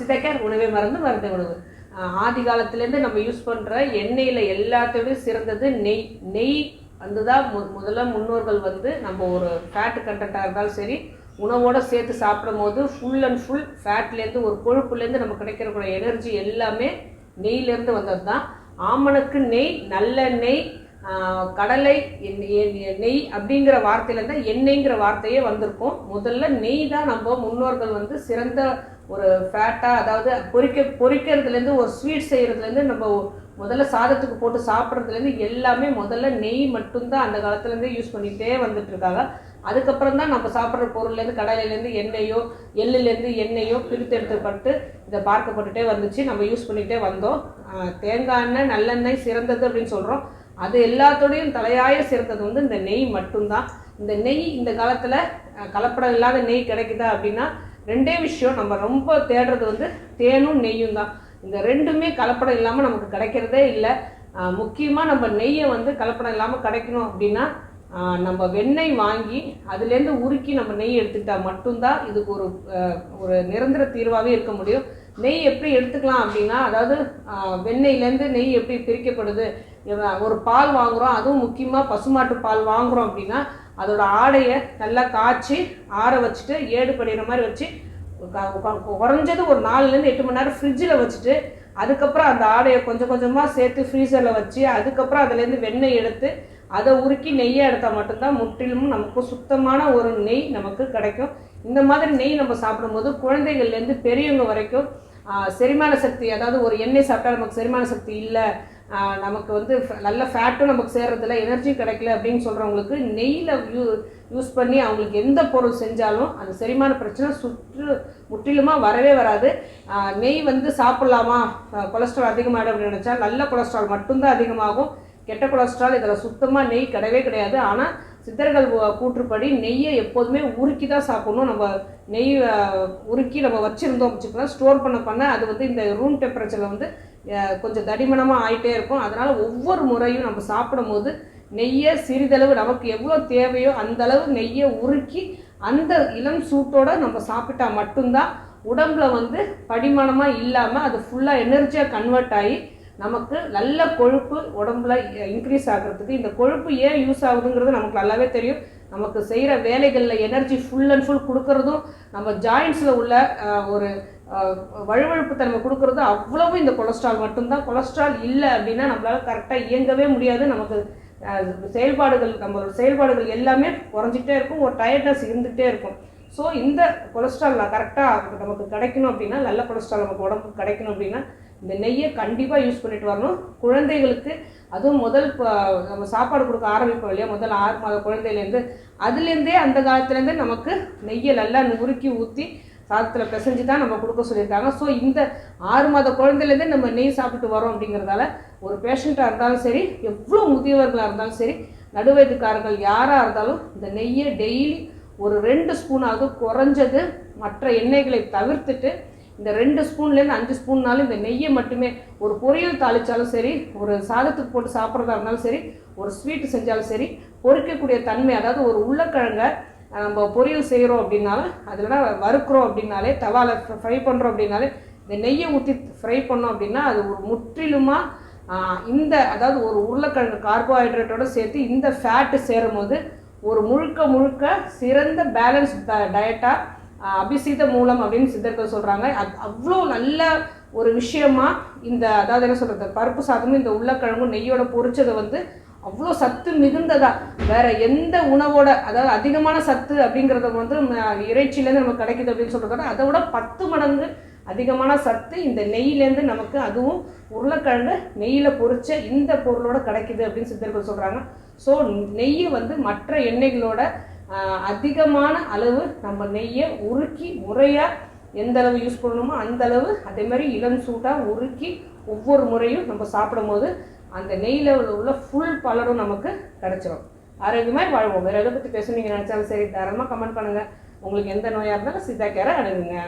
சித்தக்கேர் உணவே மருந்து மருந்தே உணவு. ஆதி காலத்துலேருந்து நம்ம யூஸ் பண்ணுற எண்ணெயில் எல்லாத்தையும் சிறந்தது நெய். நெய் வந்து தான் முதல்ல முன்னோர்கள் வந்து நம்ம ஒரு ஃபேட் கண்டென்ட்டாக இருந்தாலும் சரி உணவோடு சேர்த்து சாப்பிடும் போது ஃபுல் அண்ட் ஃபுல் ஃபேட்லேருந்து ஒரு கொழுப்புலேருந்து நம்ம கிடைக்கிறக்கூடிய எனர்ஜி எல்லாமே நெய்லேருந்து வந்தது தான். ஆமணக்கு நெய், நல்ல நெய், கடலை நெய் அப்படிங்கிற வார்த்தையிலேருந்து எண்ணெய்ங்கிற வார்த்தையே வந்திருக்கும். முதல்ல நெய் தான் நம்ம முன்னோர்கள் வந்து சிறந்த ஒரு ஃபேட்டாக, அதாவது பொரிக்கிறதுலேருந்து ஒரு ஸ்வீட் செய்கிறதுலேருந்து நம்ம முதல்ல சாதத்துக்கு போட்டு சாப்பிட்றதுலேருந்து எல்லாமே முதல்ல நெய் மட்டும்தான் அந்த காலத்துலேருந்தே யூஸ் பண்ணிகிட்டே வந்துட்டுருக்காங்க. அதுக்கப்புறம் தான் நம்ம சாப்பிட்ற பொருள்லேருந்து கடலையிலேருந்து எண்ணெயோ எள்ளுலேருந்து எண்ணெயோ பிரித்தெடுக்கப்பட்டு இதை பார்க்கப்பட்டுட்டே வந்துச்சு. நம்ம யூஸ் பண்ணிகிட்டே வந்தோம். தேங்காய் எண்ணெய், நல்லெண்ணெய் சிறந்தது அப்படின்னு சொல்கிறோம். அது எல்லாத்தோடையும் தலையாய சிறந்தது வந்து இந்த நெய் மட்டும்தான். இந்த நெய் இந்த காலத்தில் கலப்படம் இல்லாத நெய் கிடைக்குதா அப்படின்னா ரெண்டே விஷயம் நம்ம ரொம்ப தேடுறது வந்து தேனும் நெய்யும் தான். இந்த ரெண்டுமே கலப்படம் இல்லாமல் நமக்கு கிடைக்கிறதே இல்லை. முக்கியமாக நம்ம நெய்யை வந்து கலப்படம் இல்லாமல் கிடைக்கணும் அப்படின்னா நம்ம வெண்ணெய் வாங்கி அதுலேருந்து உருக்கி நம்ம நெய் எடுத்துக்கிட்டால் மட்டும்தான் இதுக்கு ஒரு நிரந்தர தீர்வாகவே இருக்க முடியும். நெய் எப்படி எடுத்துக்கலாம் அப்படின்னா, அதாவது வெண்ணெயிலேருந்து நெய் எப்படி பிரிக்கப்படுது, ஒரு பால் வாங்குகிறோம், அதுவும் முக்கியமாக பசுமாட்டு பால் வாங்குகிறோம் அப்படின்னா அதோட ஆடையை நல்லா காய்ச்சி ஆற வச்சுட்டு ஏடு படிகிற மாதிரி வச்சு குறைஞ்சது ஒரு 4லேருந்து 8 மணி நேரம் ஃப்ரிட்ஜில் வச்சுட்டு அதுக்கப்புறம் அந்த ஆடையை கொஞ்சம் கொஞ்சமாக சேர்த்து ஃப்ரீசரில் வச்சு அதுக்கப்புறம் அதுலேருந்து வெண்ணெய் எடுத்து அதை உருக்கி நெய்யை எடுத்தால் மட்டும்தான் முற்றிலும் நமக்கு சுத்தமான ஒரு நெய் நமக்கு கிடைக்கும். இந்த மாதிரி நெய் நம்ம சாப்பிடும்போது குழந்தைகள்லேருந்து பெரியவங்க வரைக்கும் செரிமான சக்தி, அதாவது ஒரு எண்ணெய் சாப்பிட்டா நமக்கு செரிமான சக்தி இல்லை, நமக்கு வந்து நல்ல ஃபேட்டும் நமக்கு சேர்றதில்ல, எனர்ஜி கிடைக்கல அப்படின்னு சொல்கிறவங்களுக்கு நெய்யில் யூஸ் பண்ணி அவங்களுக்கு எந்த பொருள் செஞ்சாலும் அந்த செரிமான பிரச்சனை முற்றிலுமாக வரவே வராது. நெய் வந்து சாப்பிட்லாமா, கொலஸ்ட்ரால் அதிகமாகிடும் அப்படின்னு நினச்சா நல்ல கொலஸ்ட்ரால் மட்டும்தான் அதிகமாகும். கெட்ட கொலஸ்ட்ரால் இதில் சுத்தமாக நெய் கிடையவே கிடையாது. ஆனால் சித்தர்கள் கூற்றுப்படி நெய்யை எப்போதுமே உருக்கி தான் சாப்பிடணும். நம்ம நெய் உருக்கி நம்ம வச்சுருந்தோம் வச்சுக்கலாம், ஸ்டோர் பண்ண அது வந்து இந்த ரூம் டெம்பரேச்சரில் வந்து கொஞ்சம் தடிமனமாக ஆகிட்டே இருக்கும். அதனால் ஒவ்வொரு முறையும் நம்ம சாப்பிடும் போது நெய்யை சிறிதளவு நமக்கு எவ்வளோ தேவையோ அந்தளவு நெய்யை உருக்கி அந்த இளம் சூட்டோடு நம்ம சாப்பிட்டா மட்டும்தான் உடம்புல வந்து படிமானமாக இல்லாமல் அது ஃபுல்லாக எனர்ஜியாக கன்வெர்ட் ஆகி நமக்கு நல்ல கொழுப்பு உடம்புல இன்க்ரீஸ் ஆகிறதுக்கு. இந்த கொழுப்பு ஏன் யூஸ் ஆகுதுங்கிறது நமக்கு நல்லாவே தெரியும். நமக்கு செய்கிற வேலைகளில் எனர்ஜி ஃபுல் அண்ட் ஃபுல் கொடுக்கறதும், நம்ம ஜாயின்ஸில் உள்ள ஒரு வழுவழுப்பு தன்மை கொடுக்கறது அவ்வளவும் இந்த கொலஸ்ட்ரால் மட்டும்தான். கொலஸ்ட்ரால் இல்லை அப்படின்னா நம்மளால் கரெக்டாக இயங்கவே முடியாது. நமக்கு நம்மளோட செயல்பாடுகள் எல்லாமே குறைஞ்சிக்கிட்டே இருக்கும், ஒரு டயர்ட்னஸ் இருந்துகிட்டே இருக்கும். ஸோ இந்த கொலஸ்ட்ரால் கரெக்டாக நமக்கு கிடைக்கணும் அப்படின்னா, நல்ல கொலஸ்ட்ரால் நமக்கு உடம்புக்கு கிடைக்கணும் அப்படின்னா இந்த நெய்யை கண்டிப்பாக யூஸ் பண்ணிட்டு வரணும். குழந்தைகளுக்கு அதுவும் நம்ம சாப்பாடு கொடுக்க ஆரம்பிப்போம் இல்லையா, முதல் 6 மாத குழந்தையிலேருந்து, அதுலேருந்தே அந்த காலத்துலேருந்தே நமக்கு நெய்யை நல்லா உருக்கி ஊற்றி சாதத்தில் பிசைஞ்சு தான் நம்ம கொடுக்க சொல்லியிருக்காங்க. ஸோ இந்த 6 மாத குழந்தையிலேருந்தே நம்ம நெய் சாப்பிட்டு வரோம் அப்படிங்கிறதால ஒரு பேஷண்ட்டாக இருந்தாலும் சரி, எவ்வளோ முதியவர்களாக இருந்தாலும் சரி, நடுவயதுக்காரர்கள் யாராக இருந்தாலும் இந்த நெய்யை டெய்லி ஒரு 2 ஸ்பூனாவது குறைஞ்சது மற்ற எண்ணெய்களை தவிர்த்துட்டு இந்த 2 ஸ்பூன்லேருந்து 5 ஸ்பூன்னாலும் இந்த நெய்யை மட்டுமே ஒரு பொரியல் தாளித்தாலும் சரி, ஒரு சாதத்துக்கு போட்டு சாப்பிட்றதா இருந்தாலும் சரி, ஒரு ஸ்வீட்டு செஞ்சாலும் சரி, பொரிக்கக்கூடிய தன்மை, அதாவது ஒரு உருளைக்கிழங்கை நம்ம பொரியல் செய்கிறோம் அப்படின்னாலும் அதில் வறுக்கிறோம் அப்படின்னாலே, தவாவில் ஃப்ரை பண்ணுறோம் அப்படின்னாலே இந்த நெய்யை ஊற்றி ஃப்ரை பண்ணோம் அப்படின்னா அது ஒரு முற்றிலுமாக அதாவது ஒரு உருளைக்கிழங்கு கார்போஹைட்ரேட்டோடு சேர்த்து இந்த ஃபேட்டு சேரும் போது ஒரு முழுக்க சிறந்த பேலன்ஸ் டயட்டாக அபிசீத மூலம் அப்படின்னு சித்தர்கள் சொல்கிறாங்க. அவ்வளோ நல்ல ஒரு விஷயமா அதாவது என்ன சொல்கிறது, பருப்பு சாதமும் இந்த உருளைக்கிழங்கும் நெய்யோட பொரிச்சதை வந்து அவ்வளோ சத்து மிகுந்ததா வேற எந்த உணவோட, அதாவது அதிகமான சத்து அப்படிங்கிறத வந்து இறைச்சியிலேருந்து நமக்கு கிடைக்குது அப்படின்னு சொல்கிறத அதை விட 10 மடங்கு அதிகமான சத்து இந்த நெய்யிலேருந்து நமக்கு, அதுவும் உருளைக்கிழங்கு நெய்யில் பொரிச்ச இந்த பொருளோட கிடைக்குது அப்படின்னு சித்தர்கள் சொல்கிறாங்க. ஸோ நெய்யை வந்து மற்ற எண்ணெய்களோட அதிகமான அளவு நம்ம நெய்யை உருக்கி முறையாக எந்த அளவு யூஸ் பண்ணணுமோ அந்த அளவு, அதே மாதிரி இளம் சூட்டாக உருக்கி ஒவ்வொரு முறையும் நம்ம சாப்பிடும் போது அந்த நெய்யில் உள்ள ஃபுல் பலனும் நமக்கு கிடைச்சிடும். ஆரோக்கியமாக வாழ்வோம். வேறு எதை பற்றி பேச நீங்கள் நினச்சாலும் சரி, தாராளமாக கமெண்ட் பண்ணுங்கள். உங்களுக்கு எந்த நோயாக இருந்தாலும் சித்தா கேரை அணுகுங்க.